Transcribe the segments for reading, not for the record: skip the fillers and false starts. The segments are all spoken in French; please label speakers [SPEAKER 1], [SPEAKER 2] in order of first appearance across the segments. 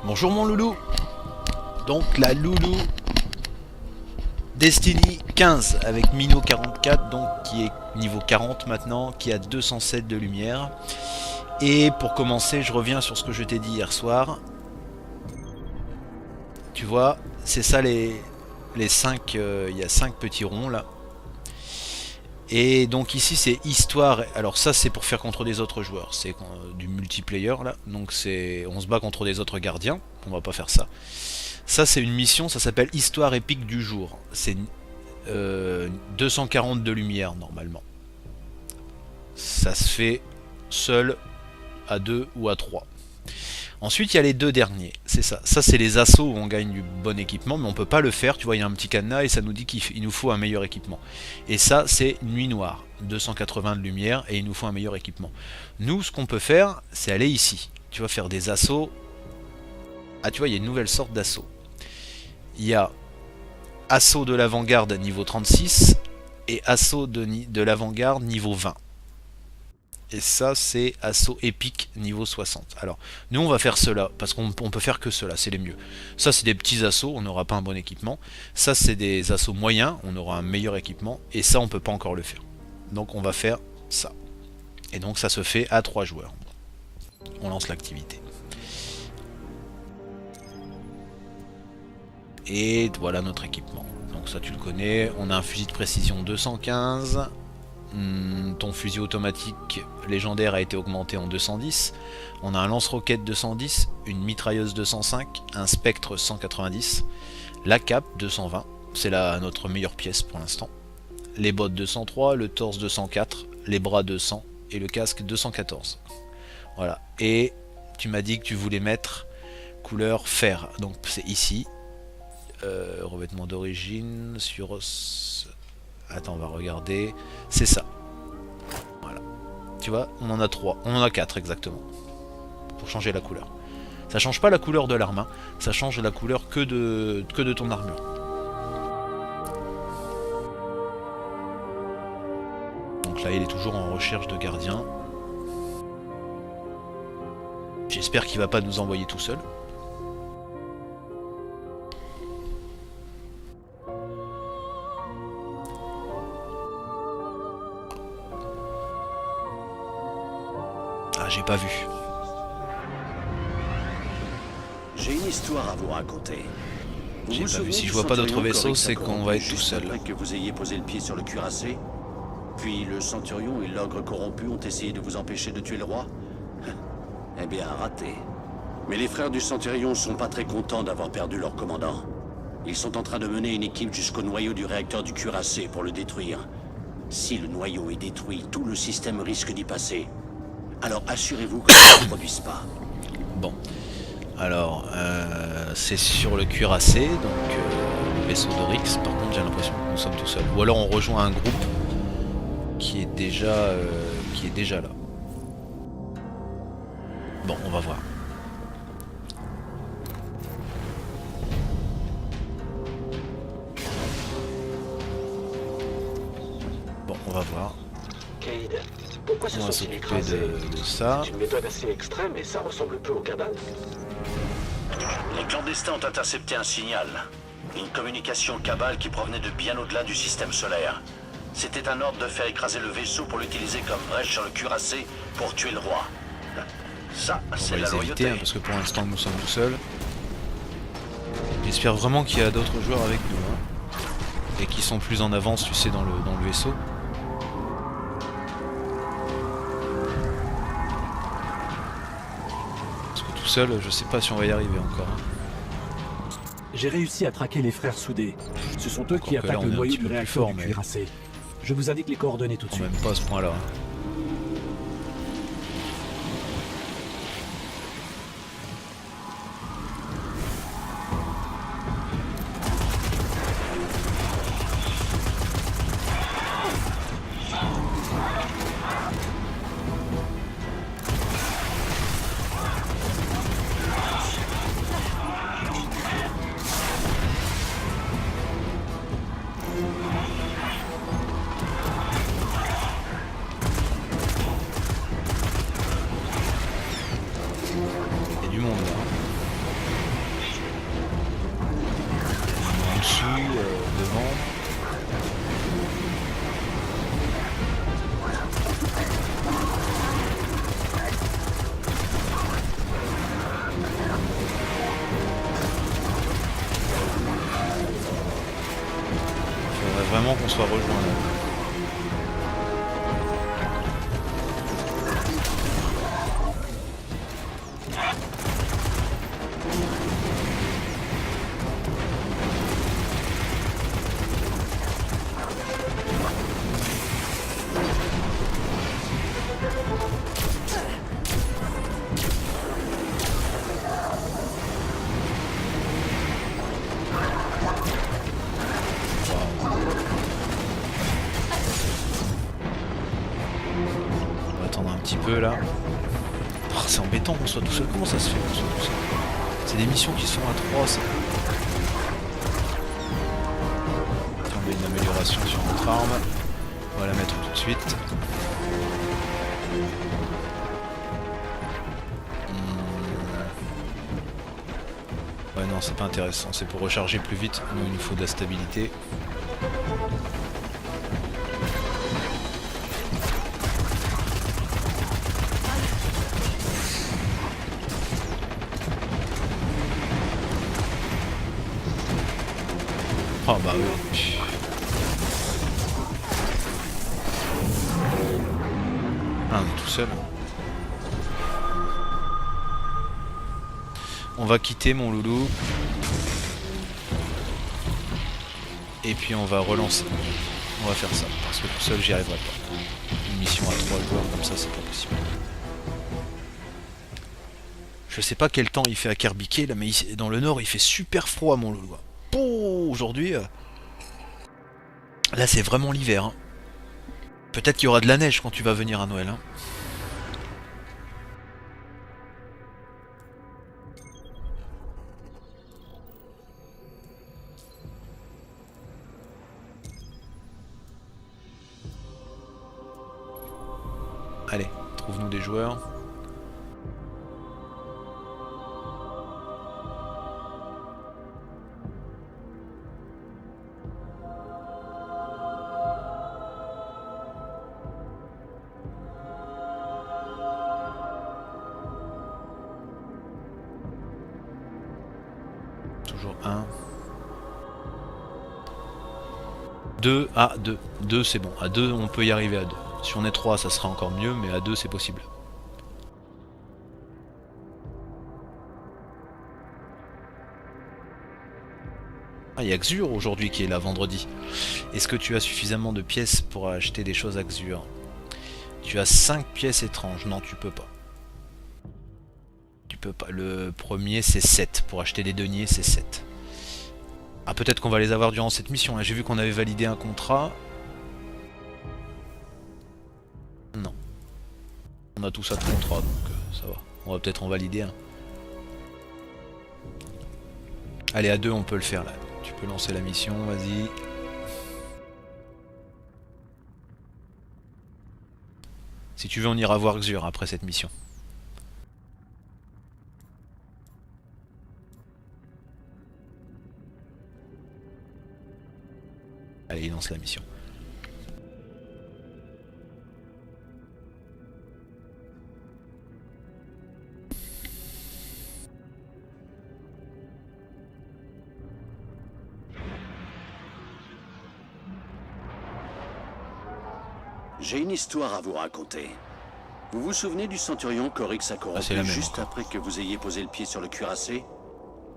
[SPEAKER 1] Bonjour mon loulou. Donc la loulou Destiny 15 avec Mino 44, donc qui est niveau 40 maintenant, qui a 207 de lumière. Et pour commencer, je reviens sur ce que je t'ai dit hier soir. Tu vois, c'est ça les 5, il y a 5 petits ronds là. Et donc ici c'est histoire, alors ça c'est pour faire contre des autres joueurs, c'est du multiplayer là, donc on se bat contre des autres gardiens, on va pas faire ça. Ça c'est une mission, ça s'appelle histoire épique du jour, c'est 240 de lumière normalement. Ça se fait seul, à 2 ou à 3. Ensuite, il y a les deux derniers, c'est ça. Ça, c'est les assauts où on gagne du bon équipement, mais on peut pas le faire. Tu vois, il y a un petit cadenas et ça nous dit qu'il nous faut un meilleur équipement. Et ça, c'est nuit noire, 280 de lumière et il nous faut un meilleur équipement. Nous, ce qu'on peut faire, c'est aller ici. Tu vas faire des assauts. Ah, tu vois, il y a une nouvelle sorte d'assaut. Il y a assaut de l'avant-garde niveau 36 et assaut de l'avant-garde niveau 20. Et ça c'est assaut épique niveau 60. Alors nous on va faire cela parce qu'on peut faire que cela, c'est les mieux. Ça c'est des petits assauts, on n'aura pas un bon équipement. Ça c'est des assauts moyens, on aura un meilleur équipement. Et ça on peut pas encore le faire. Donc on va faire ça. Et donc ça se fait à 3 joueurs. On lance l'activité. Et voilà notre équipement. Donc ça tu le connais, on a un fusil de précision 215. Ton fusil automatique légendaire a été augmenté en 210. On a un lance-roquette 210, une mitrailleuse 205, un spectre 190, la cape 220, c'est notre meilleure pièce pour l'instant. Les bottes 203, le torse 204, les bras 200 et le casque 214. Voilà. Et tu m'as dit que tu voulais mettre couleur fer, donc c'est ici. Revêtement d'origine sur os. Attends, on va regarder. C'est ça. Voilà. Tu vois, on en a 3. On en a 4 exactement. Pour changer la couleur. Ça change pas la couleur de l'arme. Hein. Ça change la couleur que de ton armure. Donc là, il est toujours en recherche de gardien. J'espère qu'il va pas nous envoyer tout seul. J'ai pas vu.
[SPEAKER 2] J'ai une histoire à vous raconter.
[SPEAKER 1] J'ai pas vu. Si je vois pas d'autres vaisseaux, c'est qu'on va être tout seul.
[SPEAKER 2] Après que vous ayez posé le pied sur le cuirassé, puis le Centurion et l'ogre corrompu ont essayé de vous empêcher de tuer le roi. Eh bien, raté. Mais les frères du Centurion sont pas très contents d'avoir perdu leur commandant. Ils sont en train de mener une équipe jusqu'au noyau du réacteur du cuirassé pour le détruire. Si le noyau est détruit, tout le système risque d'y passer. Alors assurez-vous que ça ne se produise pas.
[SPEAKER 1] Bon. Alors, c'est sur le cuirassé, donc le vaisseau d'Oryx. Par contre, j'ai l'impression que nous sommes tout seuls. Ou alors on rejoint un groupe qui est déjà là. Bon, on va voir. Bon, on va voir.
[SPEAKER 3] Cayde, pourquoi se
[SPEAKER 1] On va
[SPEAKER 3] sont-ils
[SPEAKER 1] s'occuper
[SPEAKER 3] écrasés?
[SPEAKER 1] de ça.
[SPEAKER 3] C'est une méthode assez extrême et ça ressemble peu au cabal.
[SPEAKER 2] Les clandestins ont intercepté un signal. Une communication cabale qui provenait de bien au-delà du système solaire. C'était un ordre de faire écraser le vaisseau pour l'utiliser comme brèche sur le cuirassé pour tuer le roi. Ça, c'est
[SPEAKER 1] On
[SPEAKER 2] la
[SPEAKER 1] va les éviter
[SPEAKER 2] loyauté.
[SPEAKER 1] hein, parce que pour l'instant nous sommes tout seuls. J'espère vraiment qu'il y a d'autres joueurs avec nous. Hein, et qui sont plus en avance, tu sais, dans le vaisseau. Parce que tout seul, je sais pas si on va y arriver encore. Hein.
[SPEAKER 4] J'ai réussi à traquer les frères soudés. Ce sont eux qui
[SPEAKER 1] Encore que là,
[SPEAKER 4] attaquent
[SPEAKER 1] on
[SPEAKER 4] le
[SPEAKER 1] est un
[SPEAKER 4] noyau
[SPEAKER 1] petit
[SPEAKER 4] du
[SPEAKER 1] peu plus
[SPEAKER 4] réacteur
[SPEAKER 1] fort,
[SPEAKER 4] du
[SPEAKER 1] mais-
[SPEAKER 4] cuirassé. Je vous indique les coordonnées tout de
[SPEAKER 1] Quand
[SPEAKER 4] suite.
[SPEAKER 1] même pas à ce point-là. Hein. qu'on soit rejoint là. Là. Oh, c'est embêtant qu'on soit tout seul. Comment ça se fait qu'on soit tout seul? C'est des missions qui sont à 3, ça. Tiens, on a une amélioration sur notre arme. On va la mettre tout de suite. Ouais non, c'est pas intéressant. C'est pour recharger plus vite. Nous, il nous faut de la stabilité. Oh bah oui. Ah, on est tout seul. On va quitter mon loulou. Et puis on va relancer. On va faire ça. Parce que tout seul j'y arriverai pas. Une mission à 3 joueurs comme ça c'est pas possible. Je sais pas quel temps il fait à Kerbiké là, mais ici, dans le nord il fait super froid mon loulou. Aujourd'hui, là c'est vraiment l'hiver. Hein. Peut-être qu'il y aura de la neige quand tu vas venir à Noël. Hein. Allez, trouve-nous des joueurs. Toujours 1. 2 à 2. 2 c'est bon. À 2 on peut y arriver à 2. Si on est 3 ça sera encore mieux, mais à 2 c'est possible. Ah, il y a Xur aujourd'hui qui est là vendredi. Est-ce que tu as suffisamment de pièces pour acheter des choses à Xur? Tu as 5 pièces étranges. Non, tu peux pas. Tu peux pas. Le premier c'est 7. Pour acheter des deniers c'est 7. Ah, peut-être qu'on va les avoir durant cette mission. J'ai vu qu'on avait validé un contrat. Non. On a tout ça de contrat, donc ça va. On va peut-être en valider un. Allez, à 2 on peut le faire là. Tu peux lancer la mission, vas-y. Si tu veux, on ira voir Xur après cette mission. Allez, il lance la mission.
[SPEAKER 2] J'ai une histoire à vous raconter. Vous vous souvenez du centurion qu'Oryx a corrompu juste après que vous ayez posé le pied sur le cuirassé?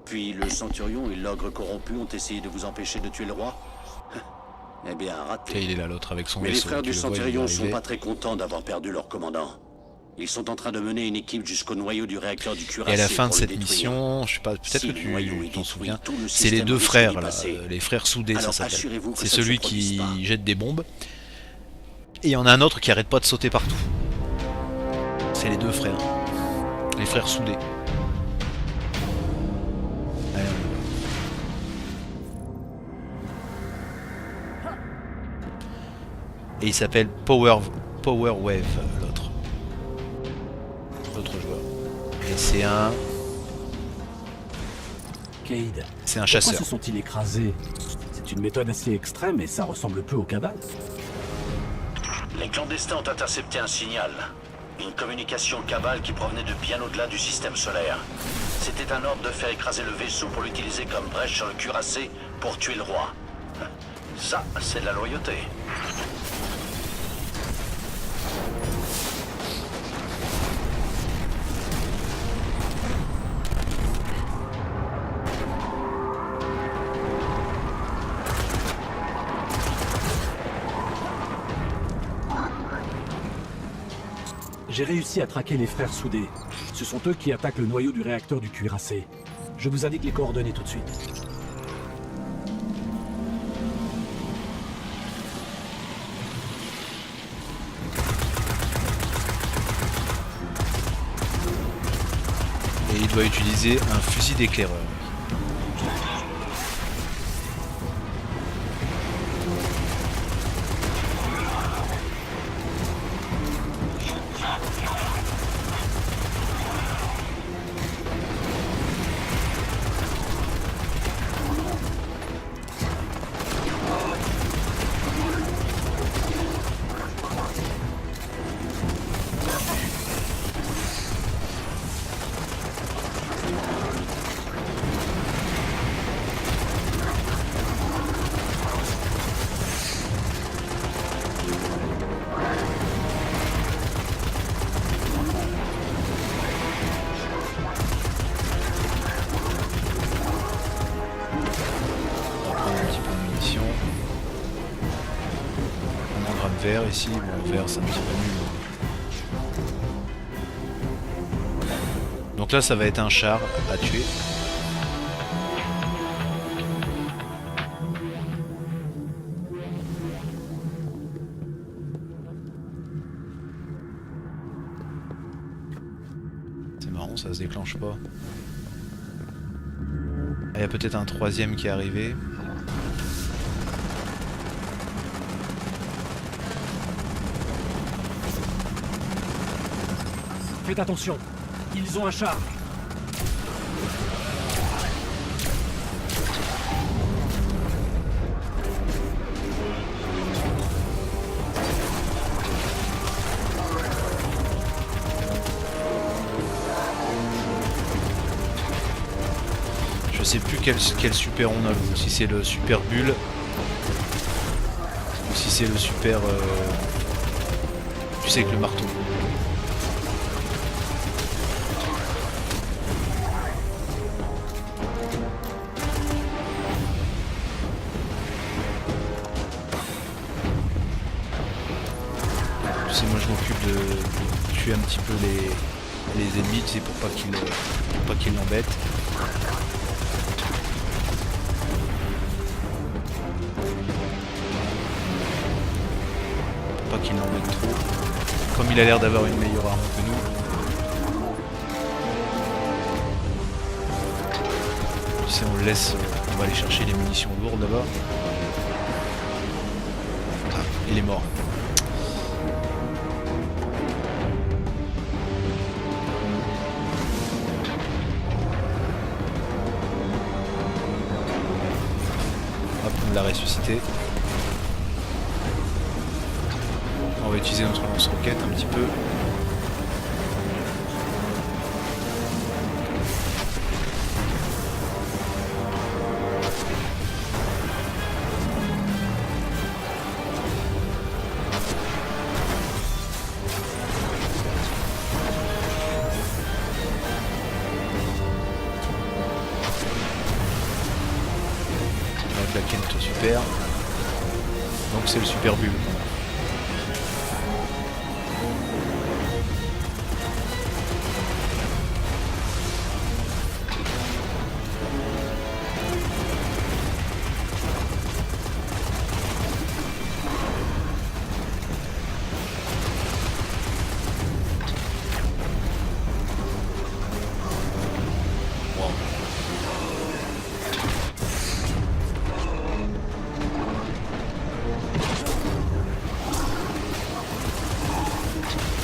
[SPEAKER 2] Puis le centurion et l'ogre corrompu ont essayé de vous empêcher de tuer le roi? Eh bien, raté.
[SPEAKER 1] Et il est là l'autre avec son
[SPEAKER 2] Mais
[SPEAKER 1] vaisseau.
[SPEAKER 2] les frères du centurion sont pas très contents d'avoir perdu leur commandant. Ils sont en train de mener une équipe jusqu'au noyau du réacteur du cuirassé.
[SPEAKER 1] Et à la fin de cette
[SPEAKER 2] détruire.
[SPEAKER 1] mission, je sais pas, peut-être que tu t'en souviens, c'est les
[SPEAKER 2] système
[SPEAKER 1] deux
[SPEAKER 2] risque
[SPEAKER 1] frères,
[SPEAKER 2] d'y
[SPEAKER 1] là,
[SPEAKER 2] passer.
[SPEAKER 1] les frères soudés,
[SPEAKER 2] Alors,
[SPEAKER 1] ça s'appelle.
[SPEAKER 2] assurez-vous que
[SPEAKER 1] C'est
[SPEAKER 2] ça ne se
[SPEAKER 1] celui
[SPEAKER 2] produise
[SPEAKER 1] qui
[SPEAKER 2] pas.
[SPEAKER 1] jette des bombes. Et il y en a un autre qui arrête pas de sauter partout. C'est les deux frères. Les frères soudés. Allez, on y va. Et il s'appelle Power Wave, l'autre. L'autre joueur. Et c'est un...
[SPEAKER 4] Cayde,
[SPEAKER 1] C'est un
[SPEAKER 4] pourquoi
[SPEAKER 1] chasseur.
[SPEAKER 4] se sont-ils écrasés? C'est une méthode assez extrême et ça ressemble peu au cabal.
[SPEAKER 2] Les clandestins ont intercepté un signal. Une communication cabale qui provenait de bien au-delà du système solaire. C'était un ordre de faire écraser le vaisseau pour l'utiliser comme brèche sur le cuirassé pour tuer le roi. Ça, c'est de la loyauté.
[SPEAKER 4] J'ai réussi à traquer les frères soudés. Ce sont eux qui attaquent le noyau du réacteur du cuirassé. Je vous indique les coordonnées tout de suite.
[SPEAKER 1] Et il doit utiliser un fusil d'éclaireur. Vert ici, bon vert c'est un petit peu nul. Donc là ça va être un char à tuer. C'est marrant, ça se déclenche pas. Il y a peut-être un troisième qui est arrivé.
[SPEAKER 4] Faites attention, ils ont un char.
[SPEAKER 1] Je sais plus quel super on a, si c'est le super bulle ou si c'est le super tu sais, avec le marteau. Tu sais, moi je m'occupe de tuer un petit peu les ennemis, tu sais, pour pas qu'ils l'embêtent. Pas qu'il l'embête trop. Comme il a l'air d'avoir une meilleure arme que nous. Tu sais, on le laisse, on va aller chercher les munitions lourdes là-bas. Ah, il est mort. Hop, on l'a ressuscité. On va utiliser notre lance-roquette un petit peu. On va claquer notre super. Donc c'est le super bulle.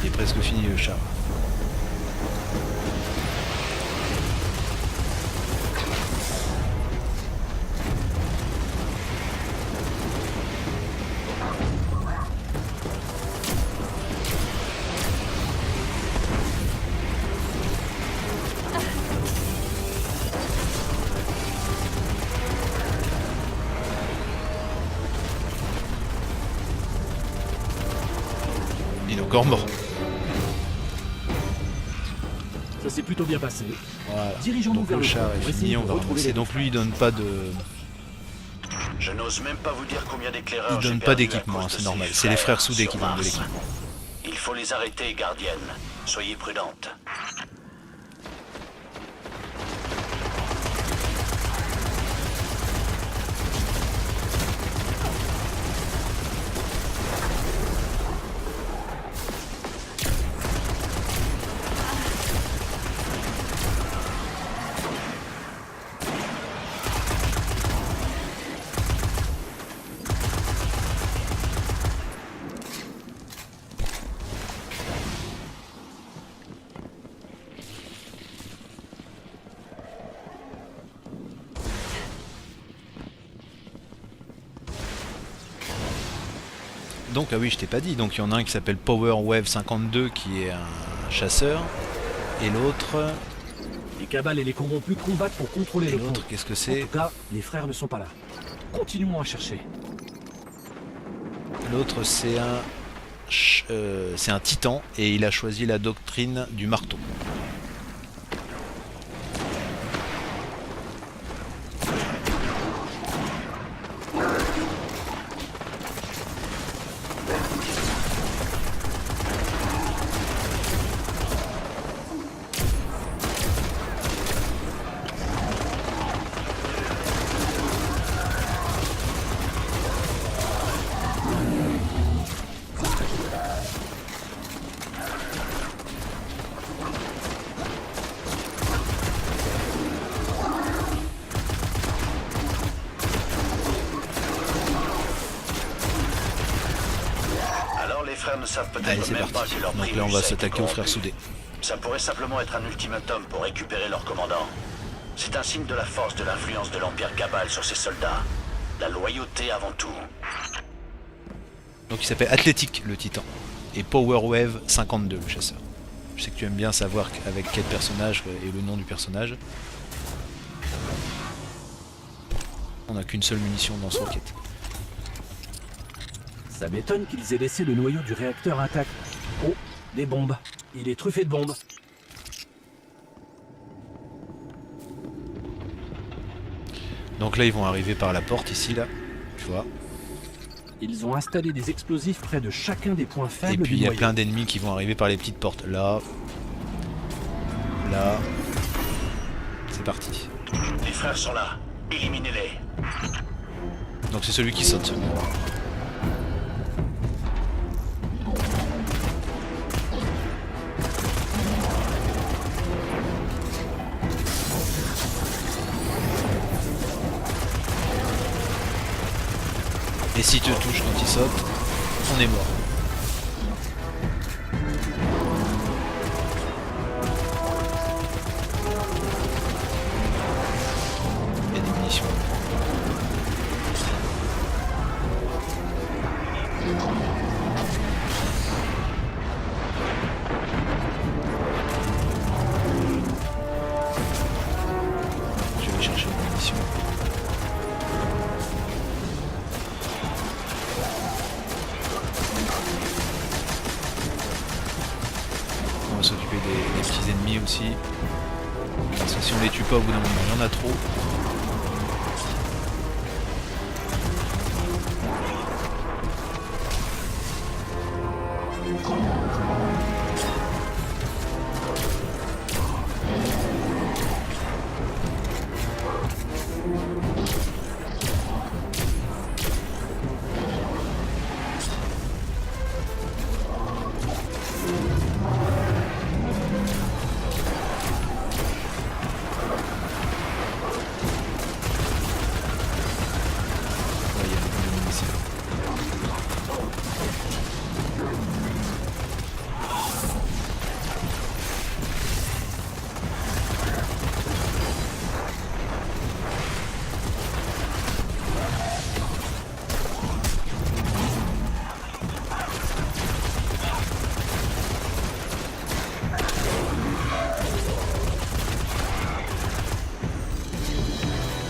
[SPEAKER 1] Il est presque fini le char. encore mort.
[SPEAKER 4] Ça s'est plutôt bien passé.
[SPEAKER 1] Voilà.
[SPEAKER 4] Dirigeons-nous
[SPEAKER 1] Donc
[SPEAKER 4] vers
[SPEAKER 1] le
[SPEAKER 4] le
[SPEAKER 1] char
[SPEAKER 4] pont
[SPEAKER 1] est
[SPEAKER 4] pour essayer
[SPEAKER 1] fini,
[SPEAKER 4] de
[SPEAKER 1] on va
[SPEAKER 4] retrouver
[SPEAKER 1] ramasser.
[SPEAKER 4] les
[SPEAKER 1] Donc lui il donne pas de...
[SPEAKER 2] Je n'ose même pas vous dire combien d'éclaireurs
[SPEAKER 1] Il donne
[SPEAKER 2] j'ai
[SPEAKER 1] pas
[SPEAKER 2] perdu à
[SPEAKER 1] d'équipement,
[SPEAKER 2] cause
[SPEAKER 1] hein,
[SPEAKER 2] de
[SPEAKER 1] c'est
[SPEAKER 2] ces
[SPEAKER 1] normal. C'est les frères soudés
[SPEAKER 2] sur
[SPEAKER 1] qui donnent de
[SPEAKER 2] Mars.
[SPEAKER 1] l'équipement.
[SPEAKER 2] Il faut les arrêter, gardienne. Soyez prudente.
[SPEAKER 1] Donc ah oui, je t'ai pas dit, donc il y en a un qui s'appelle Power Wave 52 qui est un chasseur, et l'autre,
[SPEAKER 4] Les cabales et les corrompus combattent pour contrôler le pont.
[SPEAKER 1] qu'est-ce que
[SPEAKER 4] En
[SPEAKER 1] c'est?
[SPEAKER 4] tout cas, les frères ne sont pas là. Continuons à chercher.
[SPEAKER 1] L'autre c'est un titan et il a choisi la doctrine du marteau.
[SPEAKER 2] Alors les frères ne savent
[SPEAKER 1] Allez,
[SPEAKER 2] peut-être
[SPEAKER 1] c'est
[SPEAKER 2] même pas
[SPEAKER 1] parti.
[SPEAKER 2] que leur
[SPEAKER 1] Donc là on va
[SPEAKER 2] primus a été
[SPEAKER 1] s'attaquer aux
[SPEAKER 2] corrompu.
[SPEAKER 1] frères soudés.
[SPEAKER 2] Ça pourrait simplement être un ultimatum pour récupérer leur commandant. C'est un signe de la force de l'influence de l'Empire Cabal sur ses soldats. La loyauté avant tout.
[SPEAKER 1] Donc il s'appelle Athlétique le titan et Power Wave 52 le chasseur. Je sais que tu aimes bien savoir avec quel personnage et le nom du personnage. On n'a qu'une seule munition dans ce roquette.
[SPEAKER 4] Ça m'étonne qu'ils aient laissé le noyau du réacteur intact. Oh, des bombes. Il est truffé de bombes.
[SPEAKER 1] Donc là ils vont arriver par la porte ici là, tu vois.
[SPEAKER 4] Ils ont installé des explosifs près de chacun des points
[SPEAKER 1] Et
[SPEAKER 4] faibles
[SPEAKER 1] puis
[SPEAKER 4] du
[SPEAKER 1] il y a
[SPEAKER 4] noyau.
[SPEAKER 1] plein d'ennemis qui vont arriver par les petites portes. Là. Là. C'est parti.
[SPEAKER 2] Les frères sont là. Éliminez-les.
[SPEAKER 1] Donc c'est celui qui saute. Et si tu te touches quand il saute, on est mort. Il y a des munitions. Je vais chercher une munition. On va s'occuper des petits ennemis aussi. Parce que si on les tue pas au bout d'un moment, il y en a trop. Ouais, il y a beaucoup d'ennemis ici.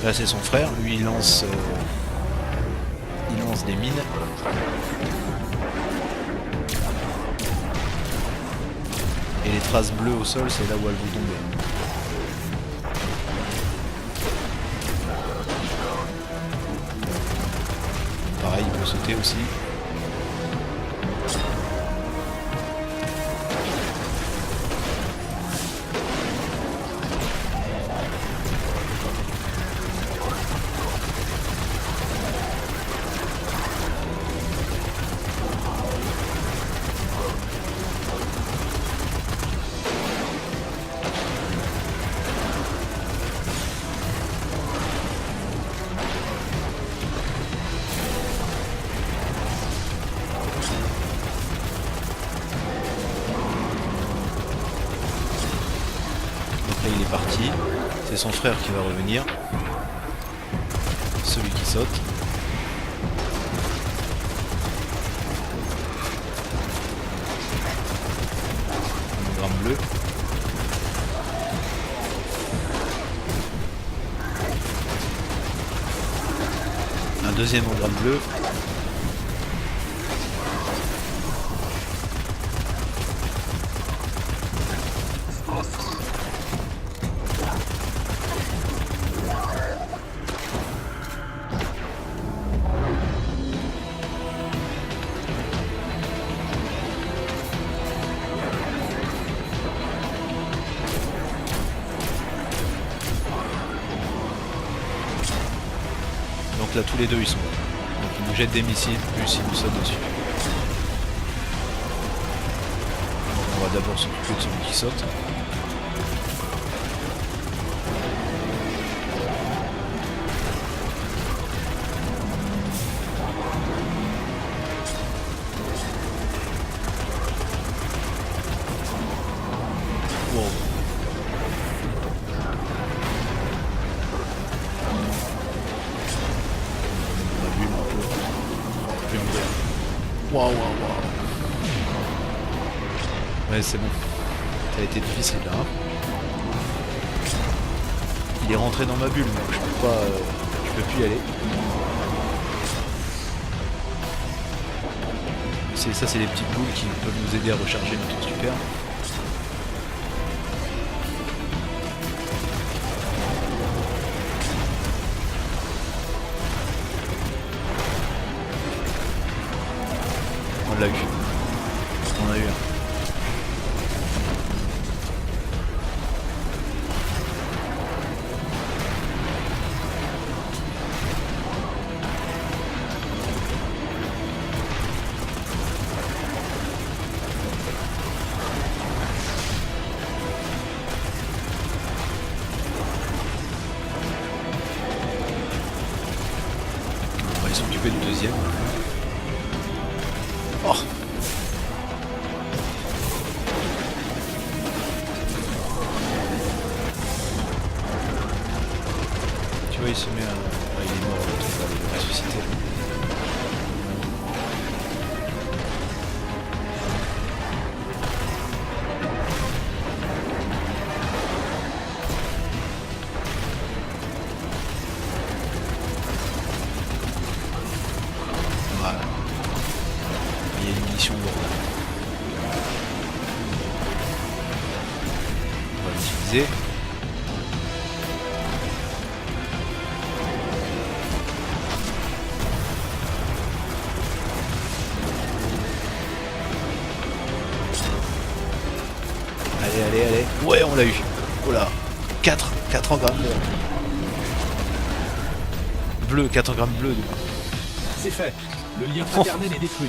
[SPEAKER 1] Là c'est son frère, lui il lance des mines. Et les traces bleues au sol, c'est là où elles vont tomber. Pareil, il peut sauter aussi. Il est parti, c'est son frère qui va revenir, celui qui saute. Hologramme bleu. Un deuxième hologramme bleu. Donc là tous les deux ils sont là. Donc ils nous jettent des missiles, plus ils nous sautent dessus. Donc on va d'abord s'occuper de celui qui saute. Wow. Waouh, waouh, waouh. Ouais, c'est bon. Ça a été difficile là. Hein. Il est rentré dans ma bulle, donc je peux pas. Je peux plus y aller. Ça, c'est les petites boules qui peuvent nous aider à recharger notre super. On l'a eu. On a eu un. On va s'occuper du deuxième. Oh. Tu vois, il se met à... Ah, il est mort, l'autre, il va le ressusciter. Voilà. Il y a une munition lourde. On va l'utiliser. Allez, allez, allez. Ouais, on l'a eu. Oh là. 4 grammes bleu. 4 grammes bleu.
[SPEAKER 4] C'est fait. Le lien fraternel est détruit.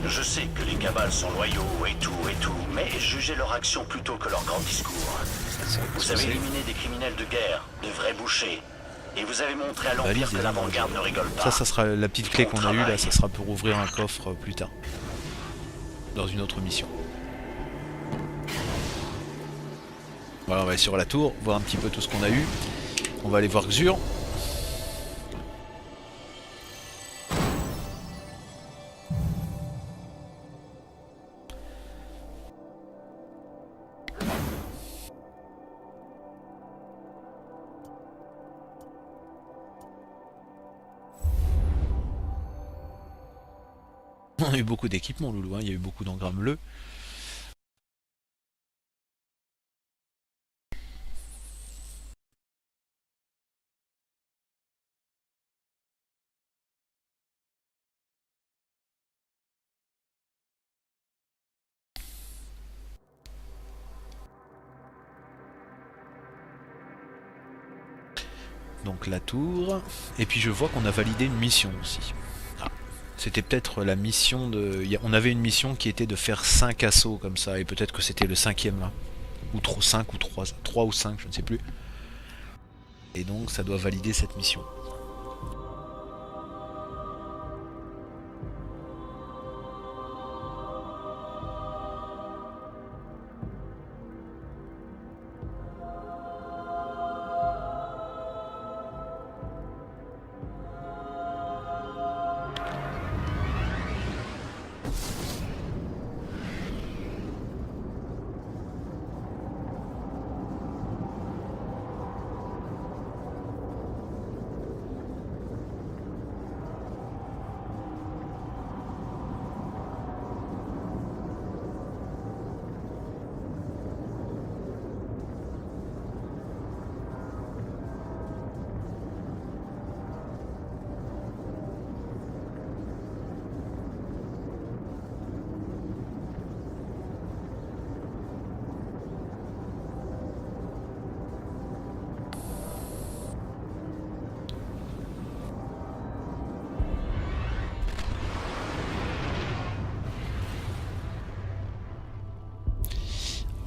[SPEAKER 2] Je sais que les cabales sont loyaux et tout, mais jugez leur action plutôt que leur grand discours. Vous avez éliminé des criminels de guerre, de vrais bouchers. Et vous avez montré à l'Empire que l'avant-garde ne rigole pas.
[SPEAKER 1] Ça sera la petite clé qu'on a eue, là, ça sera pour ouvrir un coffre plus tard. Dans une autre mission. Voilà, on va aller sur la tour, voir un petit peu tout ce qu'on a eu. On va aller voir Xur. On a eu beaucoup d'équipements, Loulou, hein. Il y a eu beaucoup d'engrammes bleus. Donc la tour. Et puis je vois qu'on a validé une mission aussi. Ah. C'était peut-être la mission de... On avait une mission qui était de faire 5 assauts comme ça. Et peut-être que c'était le 5e là. Ou 5 ou 3 ou 5, je ne sais plus. Et donc ça doit valider cette mission.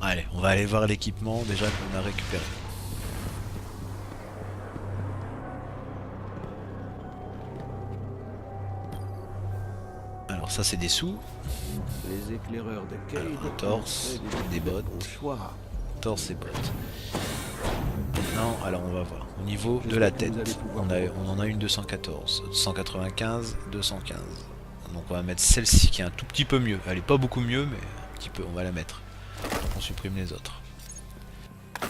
[SPEAKER 1] Allez, on va aller voir l'équipement déjà qu'on a récupéré. Alors ça c'est des sous.
[SPEAKER 5] Les éclaireurs de Cayde.
[SPEAKER 1] Alors, un torse, des bottes.
[SPEAKER 5] Au choix.
[SPEAKER 1] Torse et bottes. Maintenant, alors on va voir. Au niveau de la tête, on en a une 214, 195, 215. Donc on va mettre celle-ci qui est un tout petit peu mieux. Elle est pas beaucoup mieux, mais un petit peu, on va la mettre. On supprime les autres.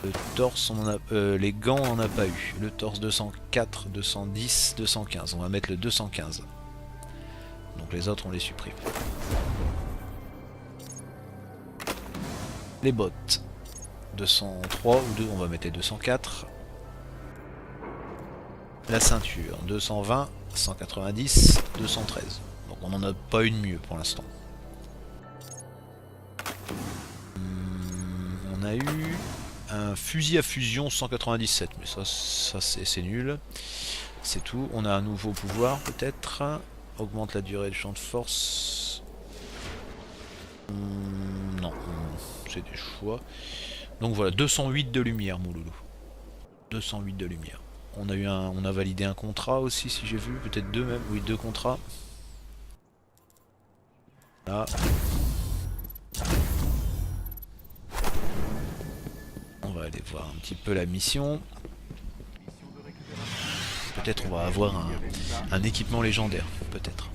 [SPEAKER 1] Le torse, on en a, les gants, on n'a pas eu. Le torse 204, 210, 215. On va mettre le 215. Donc les autres, on les supprime. Les bottes. 203 ou 2, on va mettre les 204. La ceinture, 220, 190, 213. Donc on n'en a pas une mieux pour l'instant. On a eu un fusil à fusion 197, mais ça c'est nul. C'est tout. On a un nouveau pouvoir peut-être. Augmente la durée du champ de force. Non, c'est des choix. Donc voilà, 208 de lumière, mon loulou. 208 de lumière. On a validé un contrat aussi, si j'ai vu, peut-être 2 même. Oui, 2 contrats. Là. On va aller voir un petit peu la mission. Peut-être on va avoir un équipement légendaire, peut-être.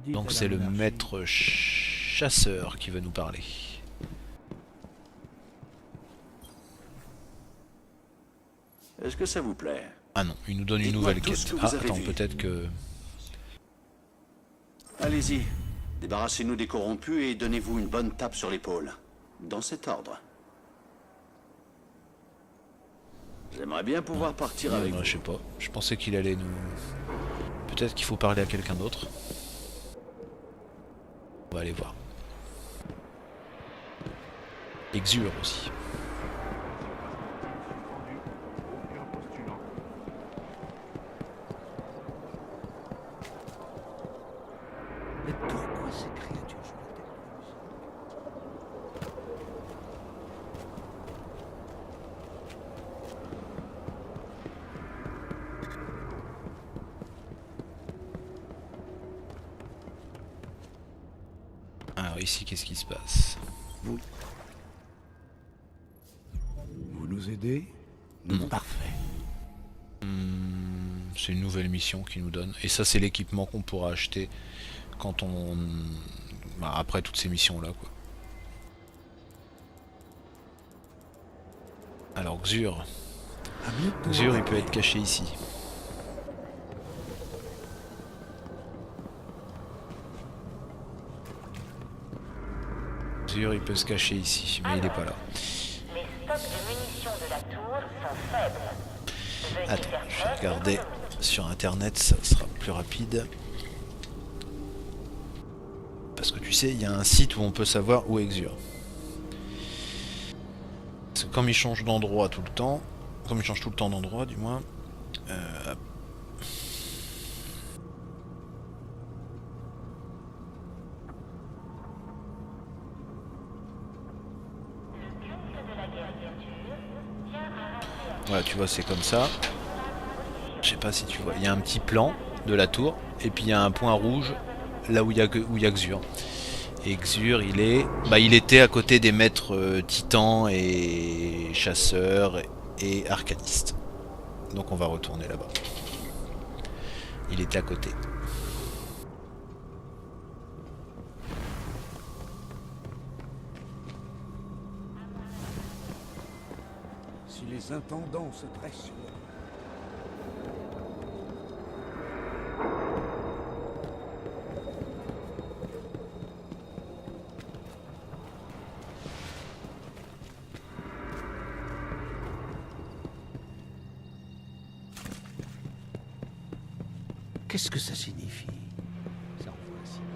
[SPEAKER 1] Donc c'est le maître chasseur qui va nous parler.
[SPEAKER 2] Est-ce que ça vous plaît?
[SPEAKER 1] Ah non, il nous donne une nouvelle quête. Ah attends, peut-être que...
[SPEAKER 2] Allez-y, débarrassez-nous des corrompus et donnez-vous une bonne tape sur l'épaule. Dans cet ordre. J'aimerais bien pouvoir partir avec vous.
[SPEAKER 1] Je sais pas, je pensais qu'il allait nous... Peut-être qu'il faut parler à quelqu'un d'autre. On va aller voir. Exure aussi.
[SPEAKER 5] Mais pourquoi ces créatures sont
[SPEAKER 1] Alors ici, qu'est-ce qui se passe?
[SPEAKER 5] Vous nous aidez?
[SPEAKER 1] Non.
[SPEAKER 5] Parfait.
[SPEAKER 1] C'est une nouvelle mission qu'il nous donne. Et ça, c'est l'équipement qu'on pourra acheter quand on... Bah, après toutes ces missions-là, quoi. Alors, Xur. Xur, il peut être caché ici. Xur, il peut se cacher ici, mais il est pas là.
[SPEAKER 6] Les stocks de munitions de la tour sont faibles. Veuillez
[SPEAKER 1] Attends,
[SPEAKER 6] faire
[SPEAKER 1] je vais
[SPEAKER 6] preuve
[SPEAKER 1] regarder
[SPEAKER 6] de
[SPEAKER 1] sur internet, ça sera plus rapide. Parce que tu sais, il y a un site où on peut savoir où est Xur. Parce que comme il change d'endroit tout le temps, Comme il change tout le temps d'endroit, du moins. Hop. Voilà, tu vois, c'est comme ça. Je sais pas si tu vois. Il y a un petit plan de la tour, et puis il y a un point rouge là où il y a Xur. Et Xur, il était à côté des maîtres titans et chasseurs et arcanistes. Donc on va retourner là-bas. Il était à côté.
[SPEAKER 5] Si les intendants se dressent sur le... Qu'est-ce que ça signifie? Ça envoie un signal.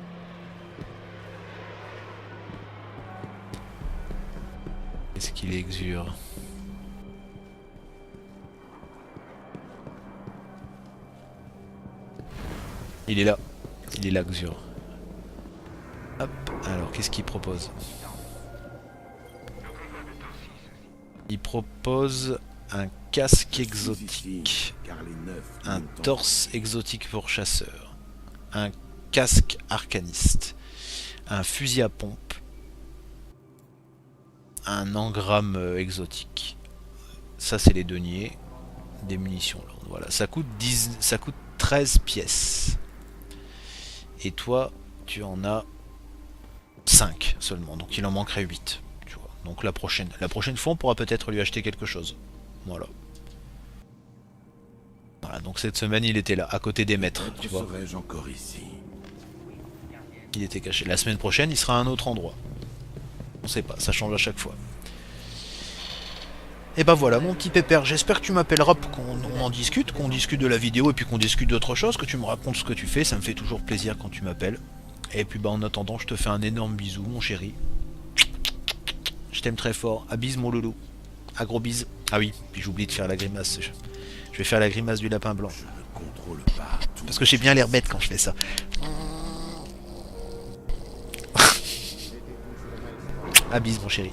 [SPEAKER 1] Est-ce qu'il est Xur? Il est là. Il est là, Xur. Hop. Alors, qu'est-ce qu'il propose? Il propose un casque exotique. Un torse exotique pour chasseur. Un casque arcaniste. Un fusil à pompe. Un engramme exotique. Ça, c'est les deniers. Des munitions lourdes. Voilà. Ça coûte 13 pièces. Et toi, tu en as 5 seulement. Donc il en manquerait 8. Tu vois. Donc la prochaine fois, on pourra peut-être lui acheter quelque chose. Voilà. Voilà, donc cette semaine, il était là, à côté des maîtres. Tu vois.
[SPEAKER 5] Serais-je encore ici?
[SPEAKER 1] Il était caché. La semaine prochaine, il sera à un autre endroit. On sait pas, ça change à chaque fois. Et bah voilà mon petit pépère, j'espère que tu m'appelleras pour qu'on en discute, qu'on discute de la vidéo et puis qu'on discute d'autre chose, que tu me racontes ce que tu fais, ça me fait toujours plaisir quand tu m'appelles. Et puis bah en attendant, je te fais un énorme bisou mon chéri. Je t'aime très fort, à bise mon loulou. À gros bise. Ah oui, puis j'oublie de faire la grimace. Je vais faire la grimace du lapin blanc.
[SPEAKER 5] Je ne contrôle pas tout.
[SPEAKER 1] Parce que j'ai bien l'air bête quand je fais ça. À bise mon chéri.